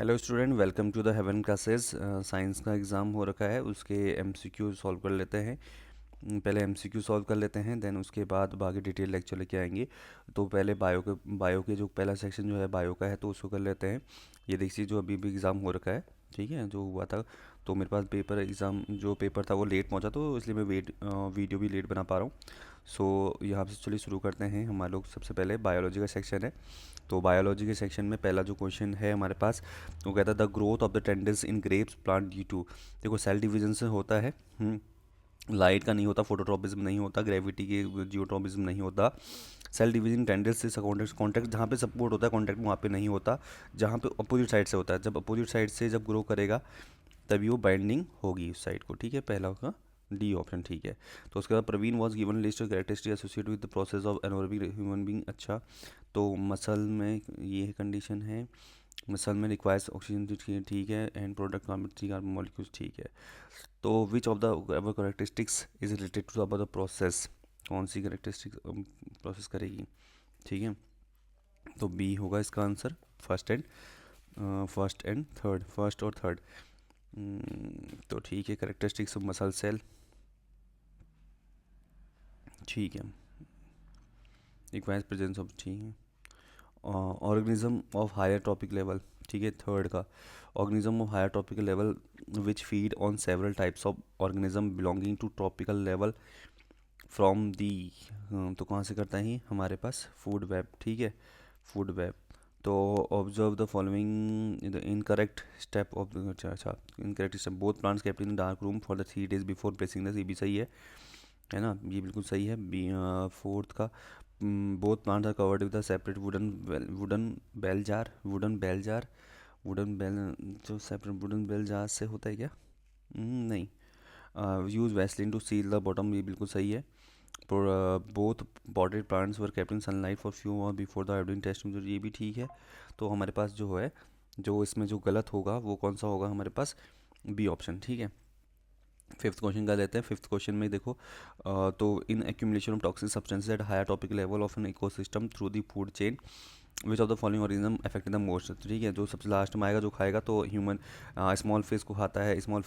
Hello student, welcome to the heaven classes. Science का exam हो रखा है, उसके एमसीक्यू सॉल्व कर लेते हैं। पहले एमसीक्यू सॉल्व कर लेते हैं, देन उसके बाद बाकी डिटेल लेक्चर लेके आएंगे। तो पहले बायो के जो पहला सेक्शन जो है बायो का है, तो उसको कर लेते हैं। ये देखिए, जो अभी भी एग्ज़ाम हो रखा है, ठीक है, जो हुआ था। तो मेरे पास पेपर था वो लेट पहुंचा, तो इसलिए मैं वीडियो भी लेट बना पा रहा हूँ। सो यहाँ से चलिए शुरू करते हैं। हमारे लोग सबसे पहले बायोलॉजी का सेक्शन है। तो बायोलॉजी के सेक्शन में पहला जो क्वेश्चन है हमारे पास, वो कहता है the growth of the tendrils in grapes plant due to. देखो, सेल डिवीजन से होता है। लाइट का नहीं होता, फोटोट्रॉपिज्म नहीं होता, ग्रेविटी के जियोट्रॉपिज्म नहीं होता। सेल डिवीजन टेंडल्स से कॉन्टैक्ट जहाँ पे सपोर्ट होता है, कॉन्टैक्ट वहाँ पे नहीं होता। जहाँ पे अपोजिट साइड से होता है, जब अपोजिट साइड से जब ग्रो करेगा तभी वो बाइंडिंग होगी उस साइड को, ठीक है। पहला होगा डी ऑप्शन, ठीक है। तो उसके बाद Praveen was given list of characteristic associated with the process of anaerobic human being. अच्छा, तो मसल में ये कंडीशन है, मसल में रिक्वायर्स ऑक्सीजन, ठीक है, एंड प्रोडक्ट कार्बन मॉलिक्यूल्स, ठीक है। तो which of the above characteristics is related to about the process, कौन सी कैरेक्टरिस्टिक प्रोसेस करेगी, ठीक है। तो बी होगा इसका आंसर, फर्स्ट और थर्ड। तो ठीक है, कैरेक्टरिस्टिक्स ऑफ मसल सेल, ठीक है, रिक्वायर्स प्रेजेंस ऑफ, ठीक है। Organism of higher trophic level, ठीक है, थर्ड का। Organism of higher tropical level which feed on several types of organism belonging to tropical level from the. तो कहाँ से करता है हमारे पास फूड वेब, ठीक है, फूड वेब। तो observe the following the incorrect step of, अच्छा, incorrect step, both plants kept in dark room for the 3 days before placing the, ये भी सही है ना, ये बिल्कुल सही है। बी फोर्थ का, both plants are covered with the separate wooden bell, जो सेपरेट वुडन बेल जार से होता है क्या? नहीं। Use vaseline to seal the bottom, ये बिल्कुल सही है। Both potted plants were kept in sunlight for few hour before the iodine testing, जो ये भी ठीक है। तो हमारे पास जो है, जो इसमें जो गलत होगा वो कौन सा होगा हमारे पास, बी ऑप्शन, ठीक है। फिफ्थ क्वेश्चन का लेते हैं। फिफ्थ क्वेश्चन में देखो, तो in accumulation of toxic substances at higher topic level of an ecosystem through the food chain, which of the following organism affected the most, ठीक है। जो सबसे लास्ट में आएगा जो खाएगा, तो ह्यूमन स्मॉल फिश को खाता है, स्मॉल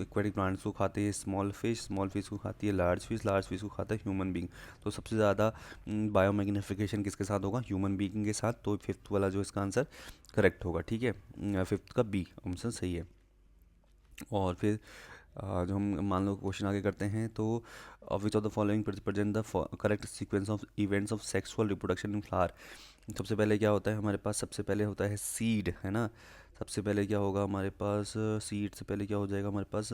एक्वेटिक प्लांट्स को खाते हैं स्मॉल फिश को खाती है लार्ज फिश को खाता है ह्यूमन बींग। तो सबसे ज़्यादा बायोमैग्निफिकेशन किसके साथ होगा, ह्यूमन बींग के साथ। तो फिफ्थ वाला जो इसका आंसर करेक्ट होगा, ठीक है, फिफ्थ का बी ऑप्शन सही है। और फिर जो हम मान लो क्वेश्चन आगे करते हैं, तो which of the following present the correct sequence of events of sexual reproduction in flower. सबसे पहले क्या होता है हमारे पास, सबसे पहले होता है सीड, है ना। सबसे पहले क्या होगा हमारे पास, सीड से पहले क्या हो जाएगा हमारे पास,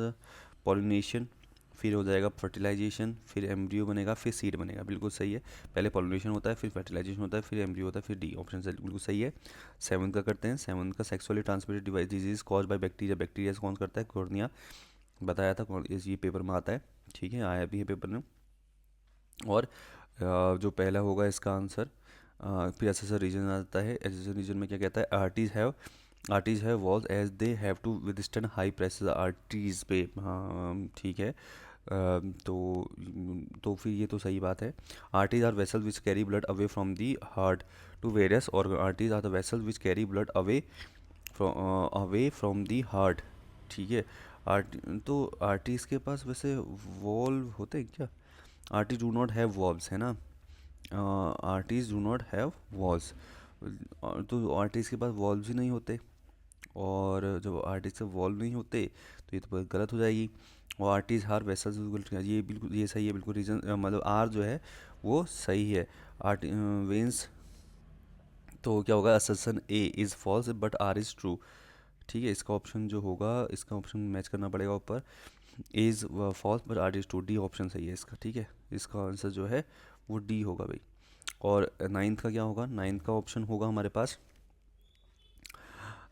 पॉलिनेशन, फिर हो जाएगा फर्टिलाइजेशन, फिर एम्ब्रियो बनेगा, फिर सीड बनेगा, बिल्कुल सही है। पहले पॉलिनेशन होता है, फिर फर्टिलाइजेशन होता है, फिर एम्ब्रियो होता है, फिर डी ऑप्शन से बिल्कुल सही है। सेवन्थ का करते हैं। सेवन्थ का, sexually transmitted device disease cause by bacteria, bacteria से कौन करता है, कॉर्निया, बताया था कौन, इस ये पेपर में आता है, ठीक है, आया भी है पेपर में। और जो पहला होगा इसका आंसर, फिर एसेसर रीजन आता है। एसेसर रीजन में क्या कहता है, arteries have walls as they have to withstand high pressure, arteries पे, हाँ ठीक है। तो फिर ये तो सही बात है। Arteries are vessel which carry blood away from the heart to various organ, arteries are the vessel which carry blood away from the heart, ठीक है। आर्ट तो आर्टिस्ट के पास वैसे वॉल्व होते हैं क्या? Artist do not have valves, है ना, artist do not have walls. तो आर्टिस्ट के पास वॉल्व्स ही नहीं होते, और जब आर्टिस्ट से वॉल्व नहीं होते तो ये तो बहुत गलत हो जाएगी। और आर्टिस्ट हार वेसल्स, ये बिल्कुल ये सही है, बिल्कुल रीजन मतलब आर जो है वो सही है। आर्ट वेंस, तो क्या होगा, assertion A is false but R is true, ठीक है। इसका ऑप्शन जो होगा, इसका ऑप्शन मैच करना पड़ेगा ऊपर, is false but R is true, D option सही है इसका, ठीक है। इसका आंसर जो है वो डी होगा भाई। और नाइन्थ का क्या होगा, नाइन्थ का ऑप्शन होगा हमारे पास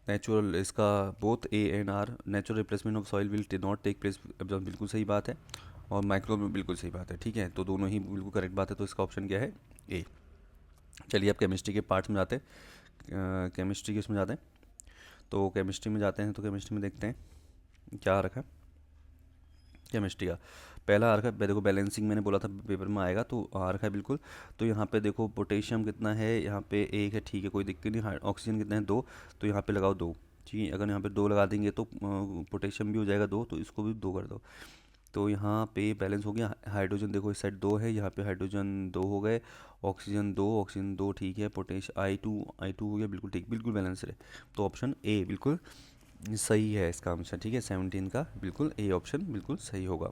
नेचुरल, इसका both A and R, natural replacement of soil will not take place, बिल्कुल सही बात है। और माइक्रो में बिल्कुल सही बात है, ठीक है, तो दोनों ही बिल्कुल करेक्ट बात है। तो इसका ऑप्शन क्या है, ए। चलिए अब केमिस्ट्री के पार्ट्स में जाते हैं, केमिस्ट्री के उसमें जाते हैं। तो केमिस्ट्री में जाते हैं, तो केमिस्ट्री में देखते हैं क्या रखा है। केमिस्ट्री का पहला आ रखा है, देखो बैलेंसिंग मैंने बोला था पेपर में आएगा तो आ रखा है बिल्कुल। तो यहाँ पे देखो पोटेशियम कितना है, यहाँ पे एक है, ठीक है कोई दिक्कत नहीं। ऑक्सीजन कितना है, दो, तो यहाँ पे लगाओ दो। ठीक है, अगर यहाँ पे दो लगा देंगे तो पोटेशियम भी हो जाएगा दो, तो इसको भी दो कर दो। तो यहाँ पे बैलेंस हो गया। हाइड्रोजन देखो इस साइड दो है, यहाँ पे हाइड्रोजन दो हो गए, ऑक्सीजन दो, ठीक है। पोटेश आई टू हो गया, बिल्कुल ठीक, बिल्कुल बैलेंस है। तो ऑप्शन ए बिल्कुल सही है इसका आंसर, ठीक है। 17 का बिल्कुल ए ऑप्शन बिल्कुल सही होगा,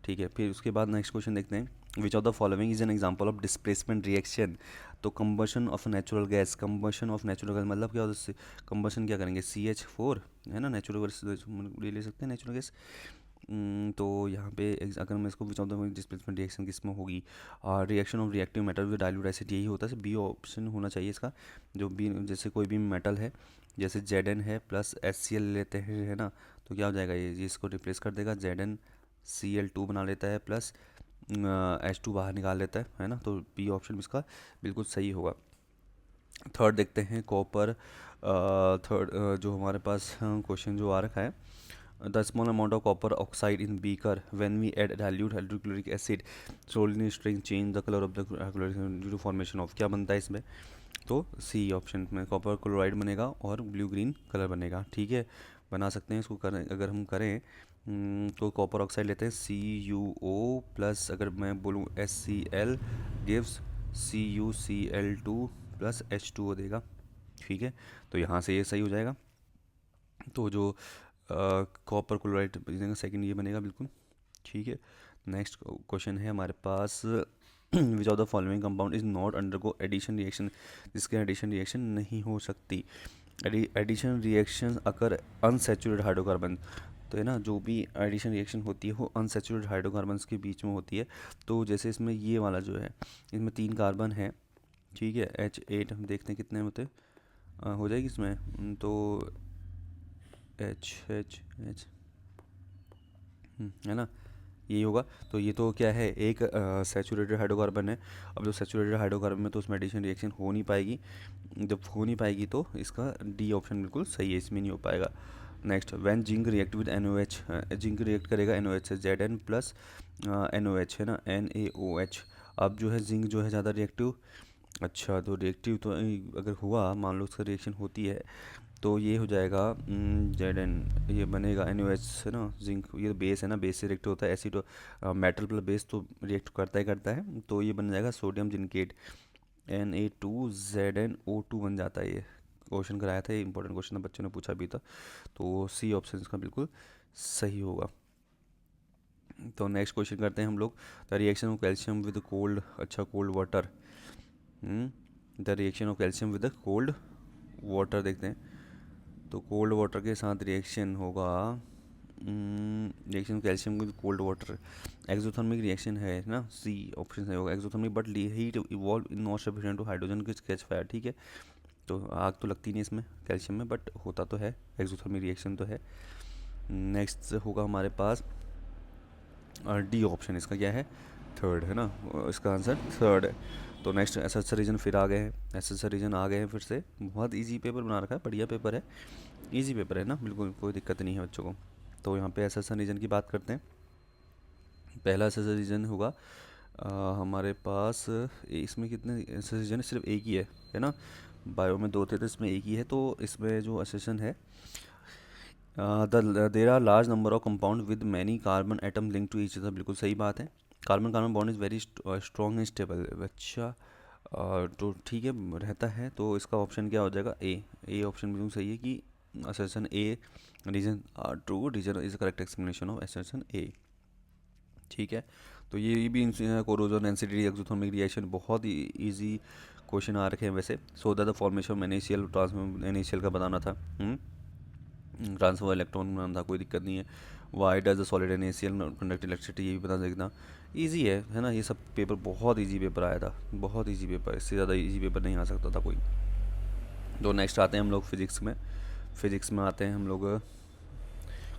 ठीक है। फिर उसके बाद नेक्स्ट क्वेश्चन देखते हैं, which of the following is an example of displacement reaction. तो combustion of natural gas, combustion of natural gas मतलब क्या होता है, कंबशन क्या करेंगे, CH4 है ना, नेचुरल गैस ले सकते हैं नेचुरल गैस। तो यहाँ पे अगर मैं इसको विच ऑफ द डिस्प्लेसमेंट रिएक्शन किस में होगी, reaction of reactive metal with dilute acid, यही होता है। बी ऑप्शन होना चाहिए इसका, जो बी जैसे कोई भी मेटल है, जैसे Zn है प्लस HCl लेते हैं है ना, तो क्या हो जाएगा, ये इसको रिप्लेस कर देगा, ZnCl2 बना लेता है प्लस H2 बाहर निकाल लेता है ना। तो बी ऑप्शन इसका बिल्कुल सही होगा। थर्ड देखते हैं कॉपर। थर्ड जो हमारे पास क्वेश्चन जो आ रखा है, the small amount of copper oxide in beaker when we add dilute hydrochloric acid solution strength change the colour of the due to formation of, क्या बनता है इसमें, तो सी ऑप्शन में कॉपर क्लोराइड बनेगा और ब्लू ग्रीन कलर बनेगा, ठीक है। बना सकते हैं इसको, करें अगर हम करें तो कॉपर ऑक्साइड लेते हैं CuO प्लस, अगर मैं बोलूँ HCl gives CuCl2 plus H2O देगा, ठीक है। तो यहाँ से ये सही हो जाएगा। तो जो कॉपर क्लोराइड बनेगा सेकंड ये बनेगा बिल्कुल, ठीक है। नेक्स्ट क्वेश्चन है हमारे पास, which of the following compound is not undergo addition reaction, जिसके एडिशन रिएक्शन नहीं हो सकती। Addition reaction occur unsaturated hydrocarbon, तो है ना, जो भी एडिशन रिएक्शन होती है वो अनसैचुरेटेड हाइड्रोकार्बन्स के बीच में होती है। तो जैसे इसमें ये वाला जो है, इसमें 3 कार्बन है, ठीक है। H8 हम देखते हैं कितने होते हो जाएगी इसमें, तो H है ना, यही होगा। तो ये तो क्या है, एक सैचुरेटेड हाइड्रोकार्बन है। अब जो सैचुरेटेड हाइड्रोकार्बन में तो उसमें एडिशन रिएक्शन हो नहीं पाएगी, जब हो नहीं पाएगी तो इसका डी ऑप्शन बिल्कुल सही है, इसमें नहीं हो पाएगा। Next, when zinc react with NaOH, zinc react करेगा NaOH से, Zn प्लस NaOH है ना, NaOH। अब जो है जिंक जो है ज़्यादा रिएक्टिव, अच्छा तो रिएक्टिव तो अगर हुआ, मान लो उसका रिएक्शन होती है, तो ये हो जाएगा Zn, ये बनेगा NaOH है ना, जिंक ये बेस है ना, बेस से रिएक्ट होता है, एसिड मेटल प्लस बेस तो रिएक्ट करता है, तो ये बन जाएगा सोडियम जिनकेट, Na2ZnO2 बन जाता है। ये क्वेश्चन कराया था, ये इंपॉर्टेंट क्वेश्चन था, बच्चों ने पूछा भी था। तो सी ऑप्शन इसका बिल्कुल सही होगा। तो नेक्स्ट क्वेश्चन करते हैं हम लोग, the reaction of calcium with cold, अच्छा cold water, the reaction of calcium with cold water देखते हैं। तो कोल्ड वाटर के साथ रिएक्शन होगा, reaction calcium with cold water, exothermic reaction है ना, सी ऑप्शन सही होगा exothermic, but heat evolve in not sufficient to hydrogen के कैच फायर, ठीक है। तो आग तो लगती नहीं इसमें कैल्शियम में, बट होता तो है, एक्सोथर्मिक रिएक्शन तो है। नेक्स्ट होगा हमारे पास डी ऑप्शन, इसका क्या है, थर्ड है ना, इसका आंसर थर्ड है। तो नेक्स्ट एसएससी रीजन फिर आ गए हैं, एसएससी रीजन आ गए हैं फिर से, बहुत इजी पेपर बना रखा है, बढ़िया पेपर है, इजी पेपर है ना, बिल्कुल कोई दिक्कत नहीं है बच्चों को। तो यहाँ पे एसएससी रीजन की बात करते हैं। पहला एसएससी रीजन होगा हमारे पास, इसमें कितने एसएससी रीजन है, सिर्फ एक ही है ना, बायो में दो थे तो इसमें एक ही है। तो इसमें जो एसेशन है, there are large number of compound with many carbon atom link to each other, बिल्कुल सही बात है। Carbon carbon bond is very strong and stable, अच्छा तो ठीक है रहता है। तो इसका ऑप्शन क्या हो जाएगा, ए ऑप्शन बिल्कुल सही है कि assertion A reason are true, reason is correct explanation of assertion A, ठीक है। तो ये भी कोरोजन एनसीडी एक्सोथर्मिक रिएक्शन बहुत ही ईजी क्वेश्चन आ रखे हैं वैसे। So that the formation of NaCl transfer NaCl का बनाना था, ट्रांसफर इलेक्ट्रॉन बनाना था, कोई दिक्कत नहीं है। Why does the solid NaCl conduct electricity, ये भी बता सकता, ईजी है ना। ये सब पेपर बहुत ईजी पेपर आया था, बहुत ईजी पेपर, इससे ज़्यादा ईजी पेपर नहीं आ सकता था कोई। तो नेक्स्ट आते हैं हम लोग फिजिक्स में, फिजिक्स में आते हैं हम लोग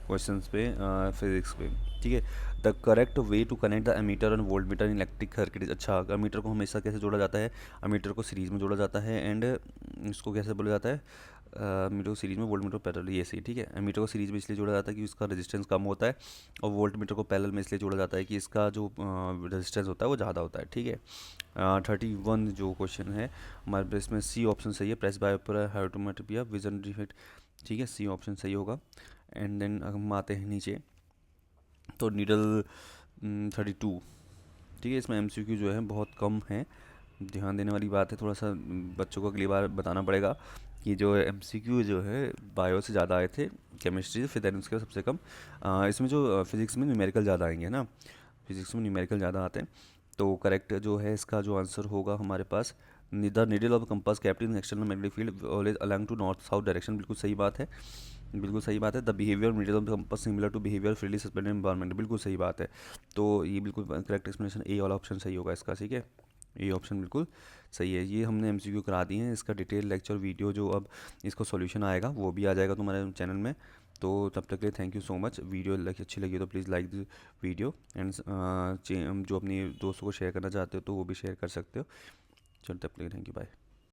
क्वेश्चंस पे, फिजिक्स पे, ठीक है। The correct way to connect the ammeter and voltmeter in electric circuit, अच्छा एमीटर को हमेशा कैसे जोड़ा जाता है, एमीटर को सीरीज में जोड़ा जाता है, एंड इसको कैसे बोला जाता है, मीटर सीरीज में वोल्ट मीटर पैरेलल, ये सही, ठीक है। मीटर को सीरीज में इसलिए जोड़ा जाता है कि उसका रेजिस्टेंस कम होता है, और वोल्ट मीटर को पैरेलल में इसलिए जोड़ा जाता है कि इसका जो रेजिस्टेंस होता है वो ज़्यादा होता है, ठीक है। 31 जो क्वेश्चन है हमारे पास, इसमें सी ऑप्शन सही है, प्रेस बाय पर हाइड्रोमेट्रिया विजन डिफेक्ट, ठीक है, सी ऑप्शन सही होगा। एंड देन हम आते हैं नीचे, तो नीडल 32, ठीक है। इसमें एमसीक्यू जो है बहुत कम है, ध्यान देने वाली बात है, थोड़ा सा बच्चों को अगली बार बताना पड़ेगा कि जो एमसीक्यू जो है बायो से ज़्यादा आए थे, केमिस्ट्री से, फिर देन उसके बाद सबसे कम इसमें जो फिज़िक्स में न्यूमेरिकल ज़्यादा आएंगे ना, फिज़िक्स में न्यूमेरिकल ज़्यादा आते हैं। तो करेक्ट जो है इसका जो आंसर होगा हमारे पास, the needle of compass kept in external magnetic field always along to north south direction, बिल्कुल सही बात है, बिल्कुल सही बात है। The behaviour needle of compass similar to behaviour freely suspended environment, बिल्कुल सही बात है। तो ये बिल्कुल करेक्ट एक्सप्लेनेशन ए वाला ऑप्शन सही होगा इसका, ठीक है, ये ऑप्शन बिल्कुल सही है। ये हमने एमसीक्यू करा दिए हैं, इसका डिटेल लेक्चर वीडियो जो अब इसको सॉल्यूशन आएगा वो भी आ जाएगा तुम्हारे चैनल में। तो तब तक के लिए thank you so much. Video अच्छी लगी तो please like this video, and जो अपनी दोस्तों को शेयर करना चाहते हो तो वो भी शेयर कर सकते हो। चलो तब तक के लिए थैंक यू, बाय।